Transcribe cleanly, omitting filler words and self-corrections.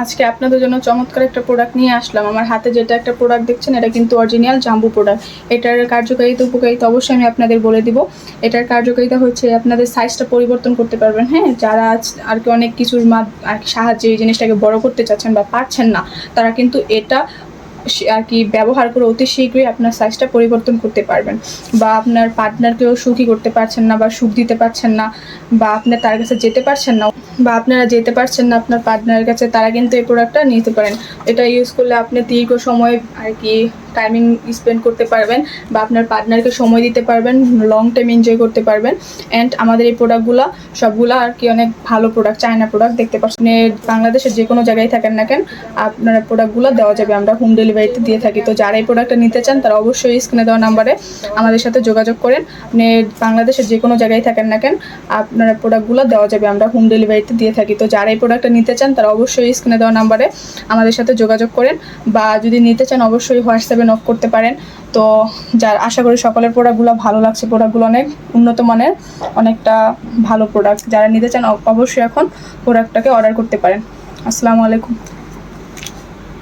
আজকে আপনাদের জন্য চমৎকার একটা প্রোডাক্ট নিয়ে আসলাম। আমার হাতে যেটা একটা প্রোডাক্ট দেখছেন, এটা কিন্তু অরিজিনাল জাম্বু প্রোডাক্ট। এটার কার্যকারিতা উপকারিতা অবশ্যই আমি আপনাদের বলে দিব। এটার কার্যকারিতা হচ্ছে আপনাদের সাইজটা পরিবর্তন করতে পারবেন। হ্যাঁ, যারা আর কি অনেক কিছুর আর কি সাহায্যে এই জিনিসটাকে বড় করতে চাচ্ছেন বা পারছেন না, তারা কিন্তু এটা আর কি ব্যবহার করে অতি শীঘ্রই আপনার সাইজটা পরিবর্তন করতে পারবেন। বা আপনার পার্টনারকেও সুখী করতে পারছেন না বা সুখ দিতে পারছেন না, বা আপনি তার কাছে যেতে পারছেন না, বা আপনারা যেতে পারছেন না আপনার পার্টনারের কাছে, তারা কিন্তু এই প্রোডাক্টটা নিতে পারেন। এটা ইউজ করলে আপনি দীর্ঘ সময় আর কি টাইমিং স্পেন্ড করতে পারবেন, বা আপনার পার্টনারকে সময় দিতে পারবেন, লং টাইম এনজয় করতে পারবেন। অ্যান্ড আমাদের এই প্রোডাক্টগুলো সবগুলো আর কি অনেক ভালো প্রোডাক্ট, চায়না প্রোডাক্ট। দেখতে পাচ্ছেন বাংলাদেশের যে কোনো জায়গায় থাকেন না কেন, আপনারা প্রোডাক্টগুলো দেওয়া যাবে, আমরা হোম ডেলিভারিতে দিয়ে থাকি। তো যারা এই প্রোডাক্টটা নিতে চান তারা অবশ্যই স্ক্রিনে দেওয়া নাম্বারে আমাদের সাথে যোগাযোগ করেন। আপনি বাংলাদেশের যে কোনো জায়গায় থাকেন না কেন, আপনারা প্রোডাক্টগুলো দেওয়া যাবে, আমরা হোম ডেলিভারিতে দিয়ে থাকি। তো যারা এই প্রোডাক্টটা নিতে চান তারা অবশ্যই স্ক্রিনে দেওয়া নাম্বারে আমাদের সাথে যোগাযোগ করেন, বা যদি নিতে চান অবশ্যই হোয়াটসঅ্যাপে নক করতে পারেন। তো আশা করি সকলের প্রোডাক্টগুলো ভালো লাগছে। প্রোডাক্টগুলো অনেক উন্নত মানের, অনেকটা ভালো প্রোডাক্ট। যারা নিতে চান অবশ্যই এখন প্রোডাক্টটাকে অর্ডার করতে পারেন। আসসালামু আলাইকুম।